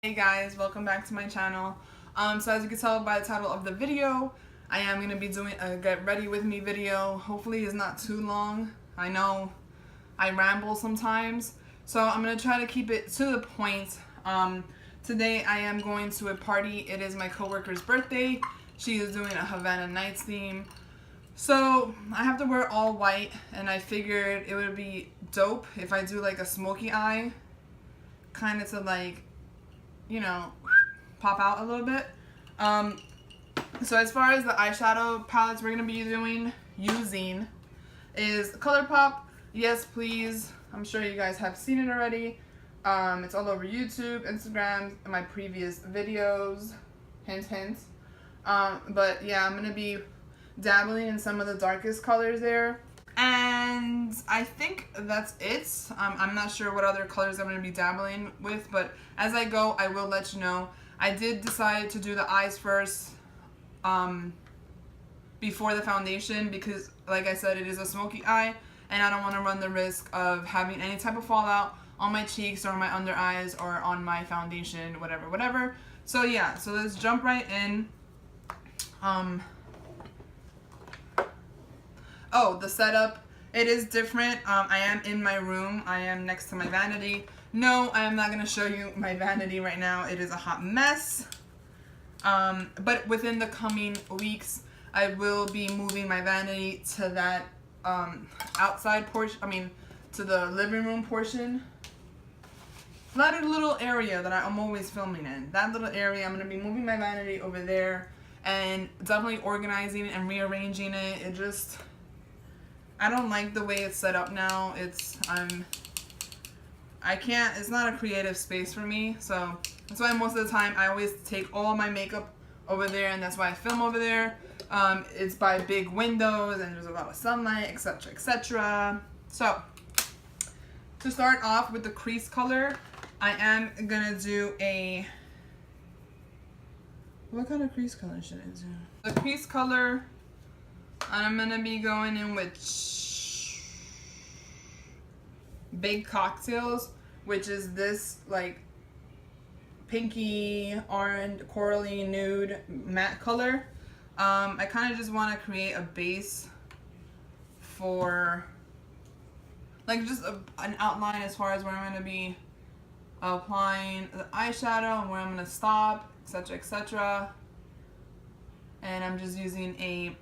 Hey guys, welcome back to my channel. So as you can tell by the title of the video, I am going to be doing a get ready with me video. Hopefully it's not too long. I know I ramble sometimes, so I'm going to try to keep it to the point. Today I am going to a party. It is my coworker's birthday. She is doing a Havana Nights theme. So I have to wear all white, and I figured it would be dope if I do like a smoky eye, kind of to like, you know, pop out a little bit. So as far as the eyeshadow palettes we're going to be using is Colourpop. Yes, please. I'm sure you guys have seen it already. It's all over YouTube, Instagram, and my previous videos. Hint, hint. But yeah, I'm going to be dabbling in some of the darkest colors there. And I think that's it. I'm not sure what other colors I'm going to be dabbling with, but as I go, I will let you know. I did decide to do the eyes first before the foundation because, like I said, it is a smoky eye, and I don't want to run the risk of having any type of fallout on my cheeks or my under eyes or on my foundation, whatever. So yeah, so let's jump right in. Oh, the setup, it is different. I am in my room. I am next to my vanity. No, I am not going to show you my vanity right now. It is a hot mess. But within the coming weeks, I will be moving my vanity to that outside portion, to the living room portion. That little area that I'm always filming in. That little area, I'm going to be moving my vanity over there and definitely organizing and rearranging it. It just, I don't like the way it's set up now. It's not a creative space for me, so that's why most of the time I always take all my makeup over there, and that's why I film over there. It's by big windows and there's a lot of sunlight, etc, etc. So to start off with the crease color, I am gonna do a, what kind of crease color should I do? The crease color, I'm gonna be going in with Big Cocktails, which is this like pinky orange corally nude matte color. I kind of just want to create a base for like just an outline as far as where I'm going to be applying the eyeshadow and where I'm going to stop, etc, etc. And I'm just using a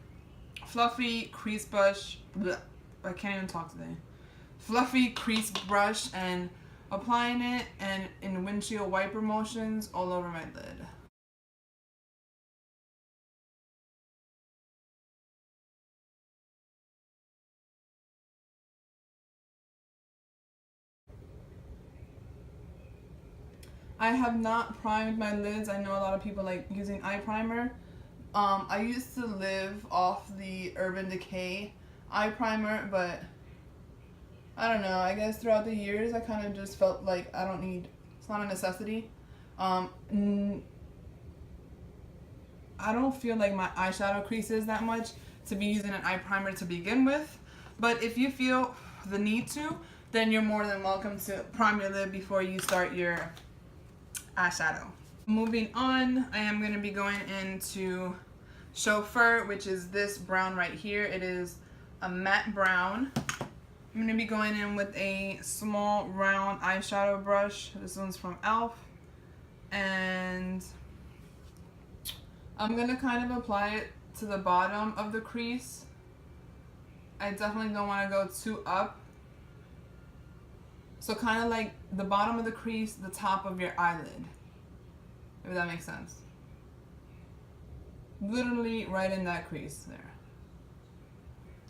fluffy crease brush. Blech, I can't even talk today. Fluffy crease brush and applying it and in windshield wiper motions all over my lid. I have not primed my lids. I know a lot of people like using eye primer. I used to live off the Urban Decay eye primer, but I don't know, I guess throughout the years I kind of just felt like it's not a necessity. I don't feel like my eyeshadow creases that much to be using an eye primer to begin with, but if you feel the need to, then you're more than welcome to prime your lid before you start your eyeshadow. Moving on, I am going to be going into Chauffeur, which is this brown right here. It is a matte brown. I'm going to be going in with a small round eyeshadow brush. This one's from e.l.f. And I'm going to kind of apply it to the bottom of the crease. I definitely don't want to go too up. So kind of like the bottom of the crease, the top of your eyelid. If that makes sense. Literally right in that crease there.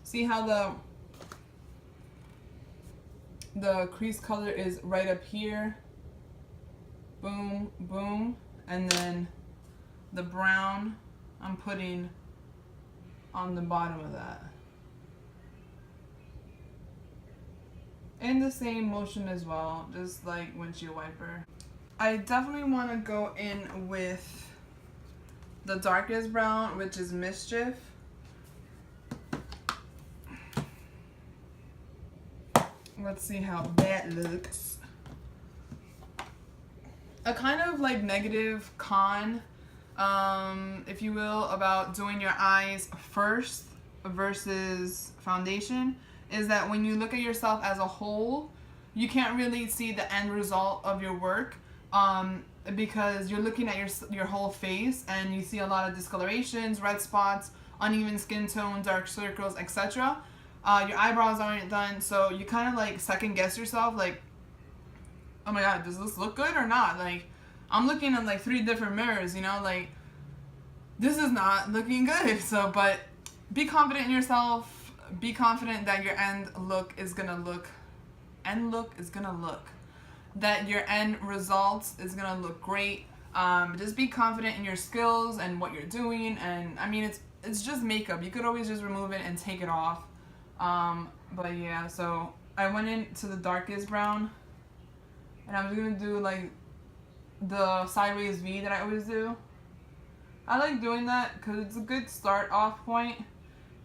See how the crease color is right up here, boom, boom, and then the brown I'm putting on the bottom of that. In the same motion as well, just like windshield wiper. I definitely want to go in with the darkest brown, which is Mischief. Let's see how that looks. a kind of like negative con, if you will, about doing your eyes first versus foundation is that when you look at yourself as a whole, you can't really see the end result of your work, because you're looking at your whole face and you see a lot of discolorations, red spots, uneven skin tone, dark circles, etc. Your eyebrows aren't done, so you kind of like second guess yourself, like, oh my god, does this look good or not? Like, I'm looking at like 3 different mirrors, you know, like, this is not looking good. So, but be confident in yourself. Be confident that your end look is gonna look, that your end result is gonna look great. Just be confident in your skills and what you're doing. And I mean, it's just makeup. You could always just remove it and take it off. But yeah, so I went into the darkest brown, and I'm just gonna do like the sideways V that I always do. I like doing that because it's a good start off point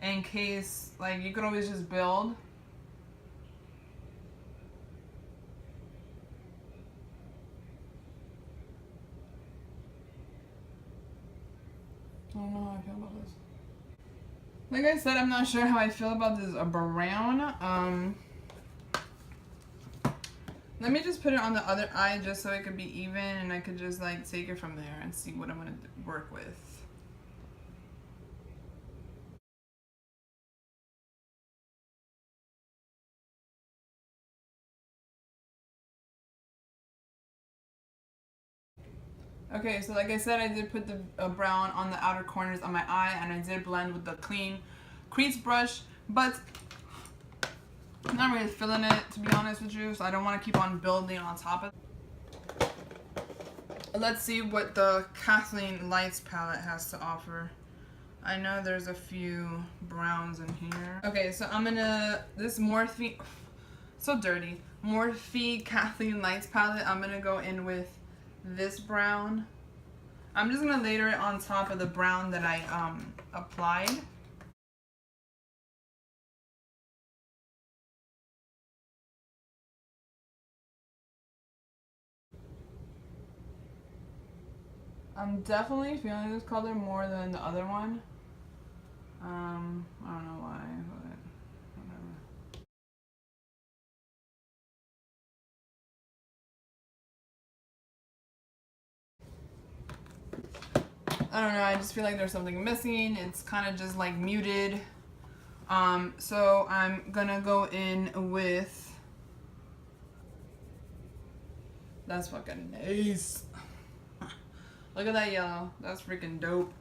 in case, like, you could always just build. I don't know how I feel about this. Like I said, I'm not sure how I feel about this brown. Let me just put it on the other eye just so it could be even, and I could just like take it from there and see what I'm gonna work with. Okay, so like I said, I did put the brown on the outer corners of my eye, and I did blend with the clean crease brush, but I'm not really feeling it, to be honest with you, so I don't want to keep on building on top of it. Let's see what the Kathleen Lights palette has to offer. I know there's a few browns in here. Okay, so I'm gonna, this Morphe, so dirty, Morphe Kathleen Lights palette, I'm gonna go in with this brown. I'm just gonna layer it on top of the brown that I applied. I'm definitely feeling this color more than the other one. I don't know why, but whatever. I don't know, I just feel like there's something missing. It's kind of just like muted. So I'm gonna go in with, that's fucking nice. Look at that yellow. That's freaking dope.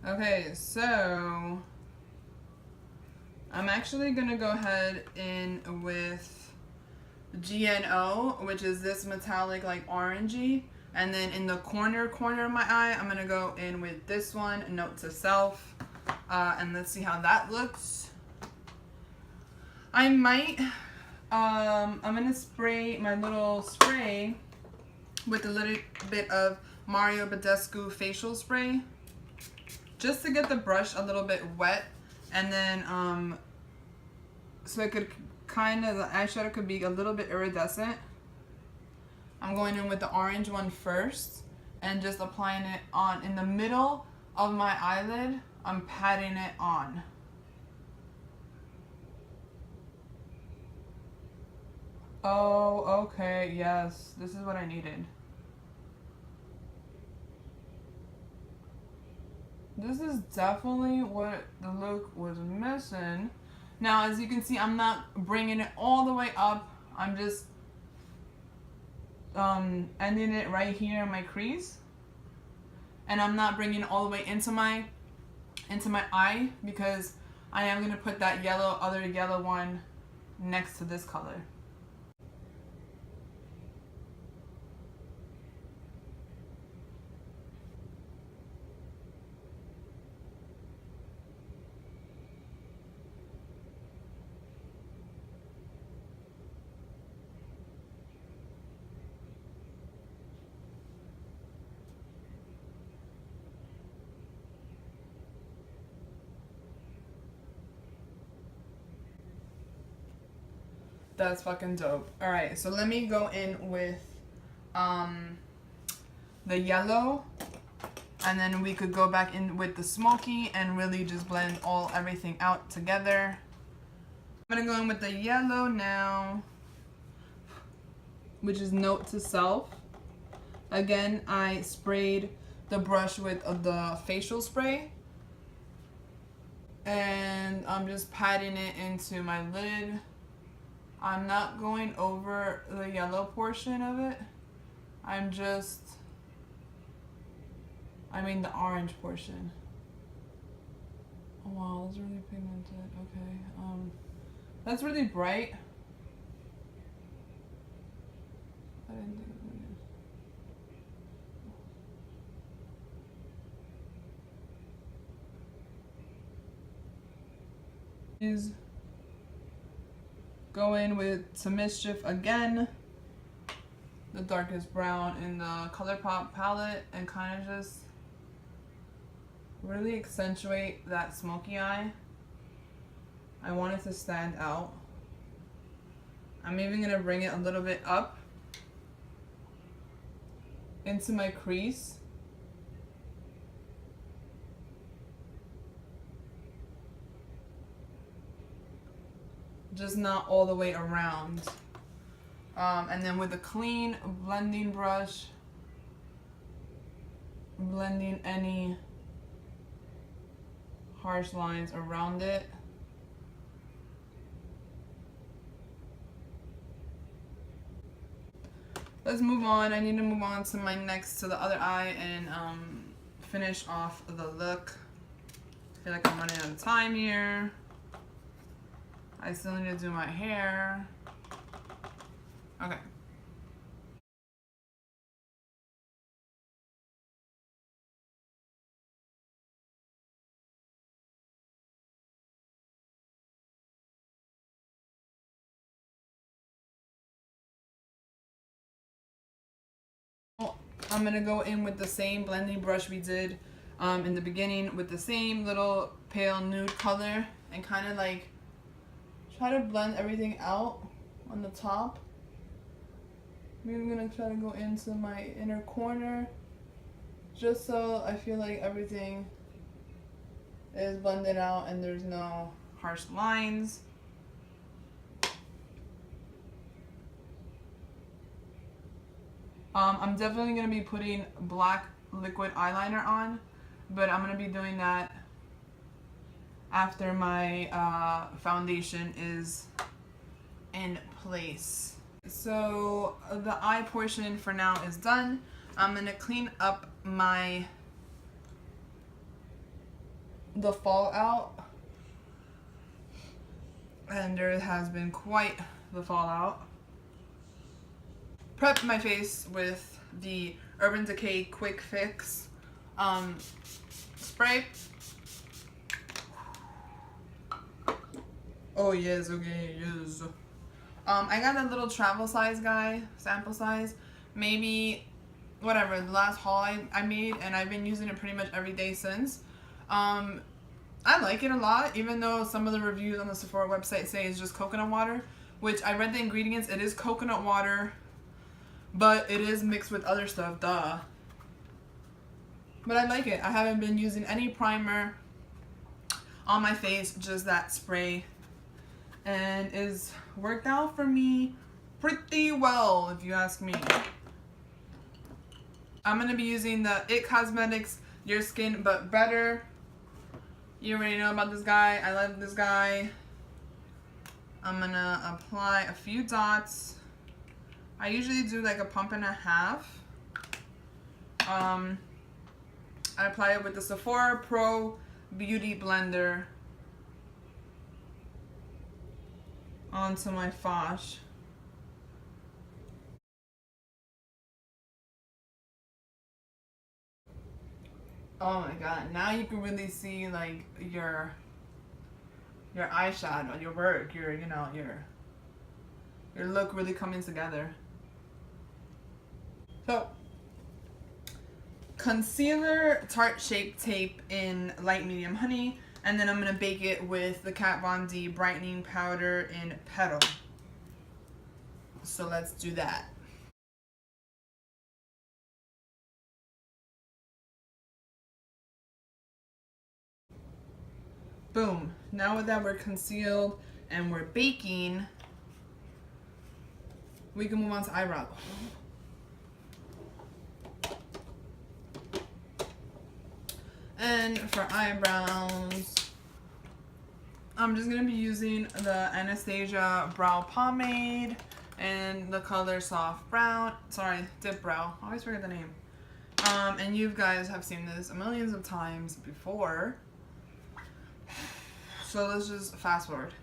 Okay, so I'm actually gonna go ahead in with GNO, which is this metallic like orangey, and then in the corner of my eye, I'm gonna go in with this one, Note to Self, and let's see how that looks. I might, I'm gonna spray my little spray with a little bit of Mario Badescu facial spray, just to get the brush a little bit wet, and then so it could kind of, the eyeshadow could be a little bit iridescent. I'm going in with the orange one first and just applying it on in the middle of my eyelid. I'm patting it on. Oh, okay, yes, this is what I needed. This is definitely what the look was missing. Now, as you can see, I'm not bringing it all the way up. I'm just ending it right here in my crease. And I'm not bringing it all the way into my eye, because I am going to put that other yellow one next to this color. That's fucking dope. Alright, so let me go in with the yellow, and then we could go back in with the smoky and really just blend everything out together. I'm gonna go in with the yellow now, which is Note to Self. Again, I sprayed the brush with the facial spray, and I'm just patting it into my lid. I'm not going over the yellow portion of it. The orange portion. Oh wow, that's really pigmented. Okay, that's really bright. I didn't think it is. Go in with some Mischief again, the darkest brown in the Colourpop palette, and kind of just really accentuate that smoky eye. I want it to stand out. I'm even gonna bring it a little bit up into my crease. Just not all the way around. And then with a clean blending brush, blending any harsh lines around it. Let's move on. I need to move on to to the other eye and finish off the look. I feel like I'm running out of time here. I still need to do my hair. Okay. I'm gonna go in with the same blending brush we did in the beginning, with the same little pale nude color, and kind of like try to blend everything out on the top. I'm gonna try to go into my inner corner just so I feel like everything is blended out and there's no harsh lines. I'm definitely going to be putting black liquid eyeliner on, but I'm going to be doing that after my foundation is in place. So the eye portion for now is done. I'm going to clean up the fallout, and there has been quite the fallout. Prep my face with the Urban Decay Quick Fix spray. Oh yes, okay, yes. I got that little travel size sample size. Maybe, whatever, the last haul I made, and I've been using it pretty much every day since. I like it a lot, even though some of the reviews on the Sephora website say it's just coconut water, which I read the ingredients. It is coconut water, but it is mixed with other stuff, duh. But I like it. I haven't been using any primer on my face, just that spray. And it's worked out for me pretty well, if you ask me. I'm going to be using the IT Cosmetics Your Skin But Better. You already know about this guy. I love this guy. I'm going to apply a few dots. I usually do like a pump and a half. I apply it with the Sephora Pro Beauty Blender onto my fash. Oh my god, now you can really see like your eyeshadow, your work, your look really coming together. So, concealer Tarte Shape Tape in light medium honey, and then I'm gonna bake it with the Kat Von D brightening powder in Petal. So let's do that. Boom. Now that we're concealed and we're baking, we can move on to eyebrows. And for eyebrows, I'm just going to be using the Anastasia Brow Pomade in the color Soft Brown. Sorry, Dip Brow. I always forget the name. And you guys have seen this millions of times before. So let's just fast forward.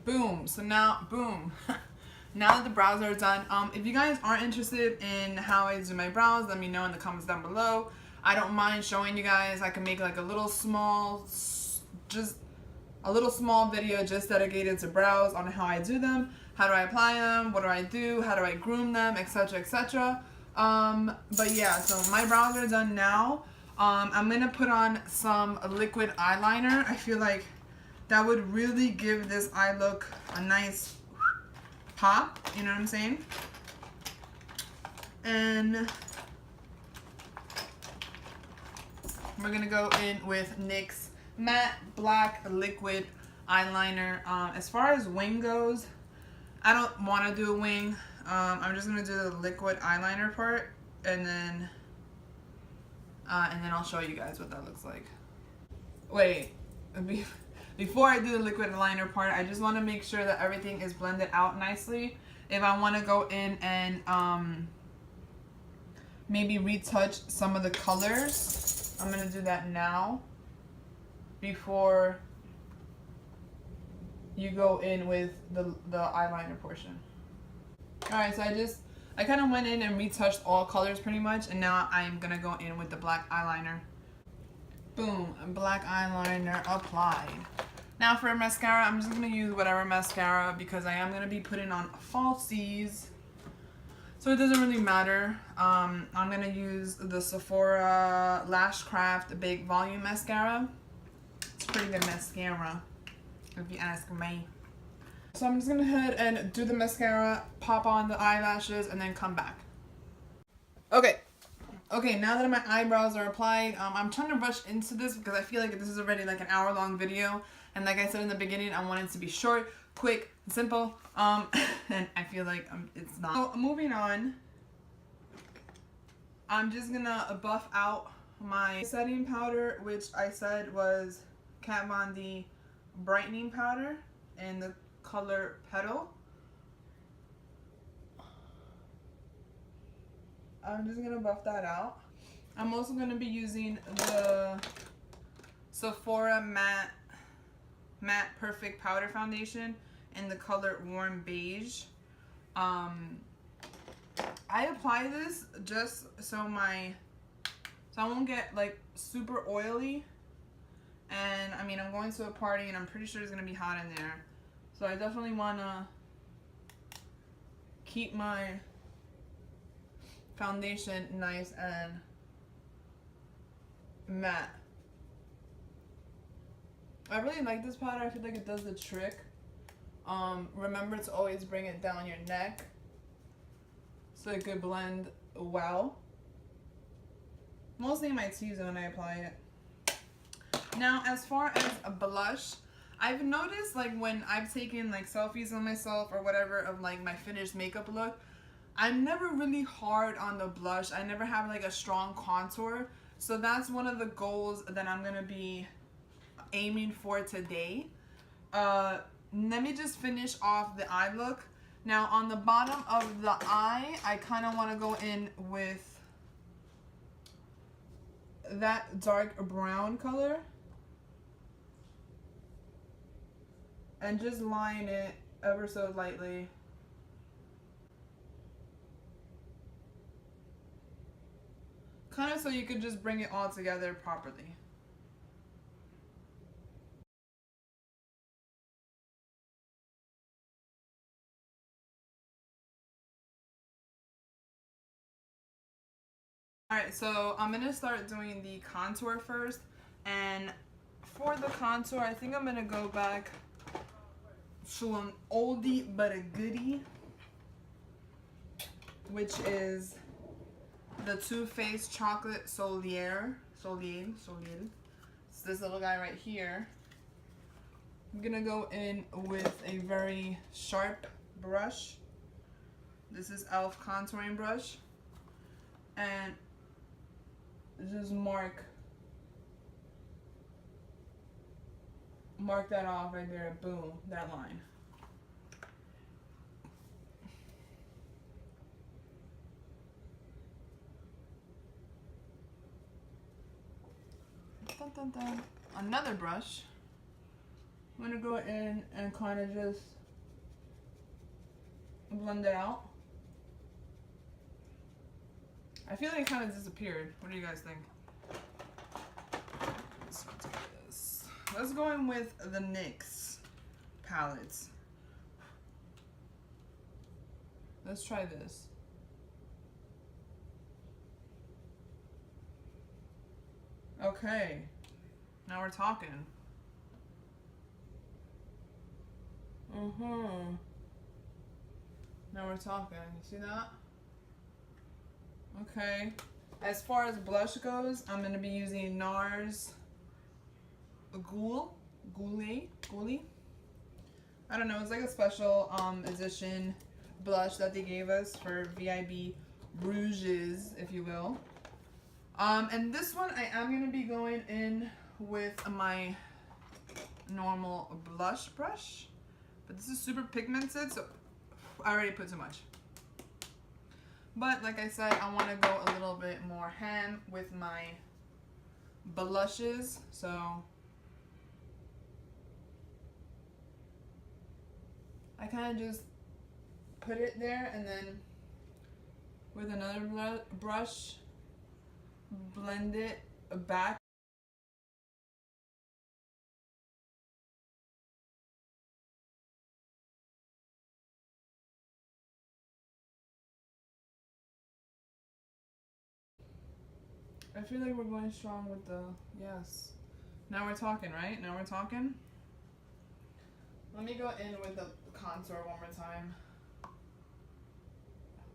Boom. So now, boom. Now that the brows are done, if you guys aren't interested in how I do my brows, let me know in the comments down below. I don't mind showing you guys. I can make like a little small, just a little small video just dedicated to brows on how I do them, how do I apply them, what do I do, how do I groom them, etc, etc. But yeah, so my brows are done now. I'm gonna put on some liquid eyeliner. I feel like that would really give this eye look a nice pop, you know what I'm saying? And we're gonna go in with NYX Matte Black Liquid Eyeliner. As far as wing goes, I don't want to do a wing. I'm just gonna do the liquid eyeliner part, and then I'll show you guys what that looks like. Wait, before I do the liquid liner part, I just want to make sure that everything is blended out nicely. If I want to go in and maybe retouch some of the colors, I'm going to do that now before you go in with the eyeliner portion. Alright, so I kind of went in and retouched all colors pretty much, and now I'm going to go in with the black eyeliner. Boom, black eyeliner applied. Now for mascara, I'm just going to use whatever mascara because I am going to be putting on falsies. So it doesn't really matter. I'm going to use the Sephora Lash Craft Big Volume Mascara. It's a pretty good mascara, if you ask me. So I'm just going to go ahead and do the mascara, pop on the eyelashes, and then come back. Okay, now that my eyebrows are applied, I'm trying to rush into this because I feel like this is already like an hour-long video. And like I said in the beginning, I want it to be short, quick, and simple. And I feel like it's not. So moving on, I'm just going to buff out my setting powder, which I said was Kat Von D brightening powder in the color Petal. I'm just going to buff that out. I'm also going to be using the Sephora Matte Perfect Powder Foundation in the color Warm Beige. I apply this just so I won't get like super oily. And I mean, I'm going to a party and I'm pretty sure it's going to be hot in there. So I definitely want to keep my foundation nice and matte. I really like this powder. I feel like it does the trick. Remember to always bring it down your neck so it could blend well. Mostly in my T-zone when I apply it. Now, as far as a blush, I've noticed like when I've taken like selfies of myself or whatever of like my finished makeup look, I'm never really hard on the blush. I never have like a strong contour. So that's one of the goals that I'm going to be aiming for today. Let me just finish off the eye look. Now on the bottom of the eye, I kind of want to go in with that dark brown color and just line it ever so lightly. Kind of so you could just bring it all together properly. Alright, so I'm going to start doing the contour first. And for the contour, I think I'm going to go back to an oldie but a goodie, which is the Too Faced Chocolate Solier. It's this little guy right here. I'm going to go in with a very sharp brush. This is e.l.f. contouring brush. And just mark that off right there. Boom, that line. Dun, dun, dun. Another brush. I'm gonna go in and kind of just blend it out. I feel like it kind of disappeared. What do you guys think? Let's do this. Let's go in with the NYX palettes. Let's try this. Okay, now we're talking. Now we're talking. You see that? Okay. As far as blush goes, I'm gonna be using NARS goule. I don't know. It's like a special edition blush that they gave us for VIB rouges, if you will. And this one I am gonna be going in with my normal blush brush, but this is super pigmented, so I already put too much. But like I said, I want to go a little bit more ham with my blushes. So I kind of just put it there and then with another brush, blend it back. I feel like we're going strong with the, yes. Now we're talking, right? Now we're talking. Let me go in with the contour one more time.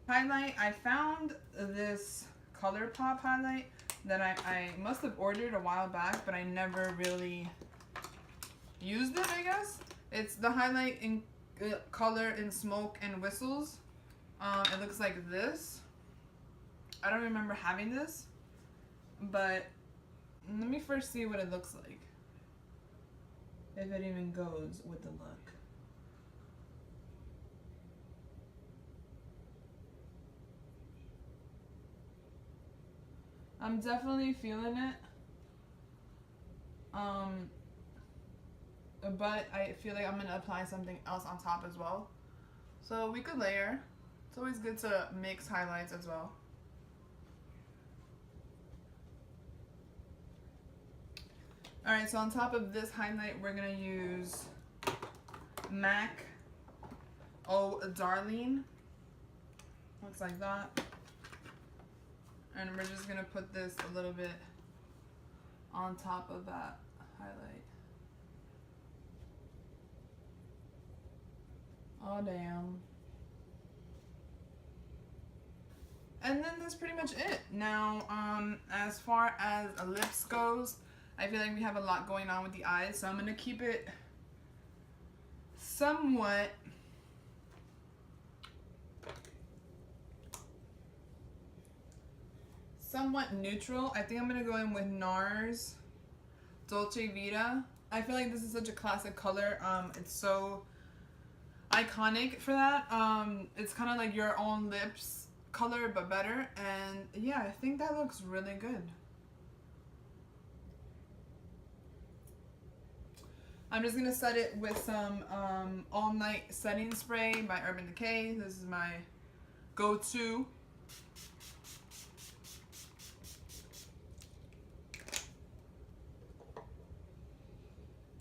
Highlight, I found this Colourpop highlight that I must have ordered a while back, but I never really used it, I guess. It's the highlight in color in Smoke and Whistles. It looks like this. I don't remember having this. But let me first see what it looks like. If it even goes with the look. I'm definitely feeling it. But I feel like I'm gonna apply something else on top as well. So we could layer. It's always good to mix highlights as well. Alright, so on top of this highlight, we're going to use MAC Oh Darling. Looks like that. And we're just going to put this a little bit on top of that highlight. Oh, damn. And then that's pretty much it. Now, as far as lips goes, I feel like we have a lot going on with the eyes, so I'm going to keep it somewhat neutral. I think I'm going to go in with NARS Dolce Vita. I feel like this is such a classic color. It's so iconic for that. It's kind of like your own lips color but better, and yeah, I think that looks really good. I'm just gonna set it with some all night setting spray by Urban Decay. This is my go-to.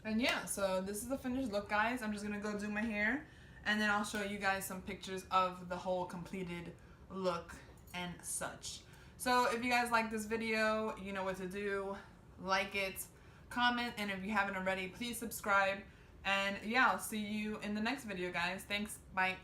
And yeah, so this is the finished look, guys. I'm just gonna go do my hair, and then I'll show you guys some pictures of the whole completed look and such. So if you guys like this video, you know what to do. Like it, comment, and if you haven't already, please subscribe. And yeah, I'll see you in the next video, guys. Thanks, bye.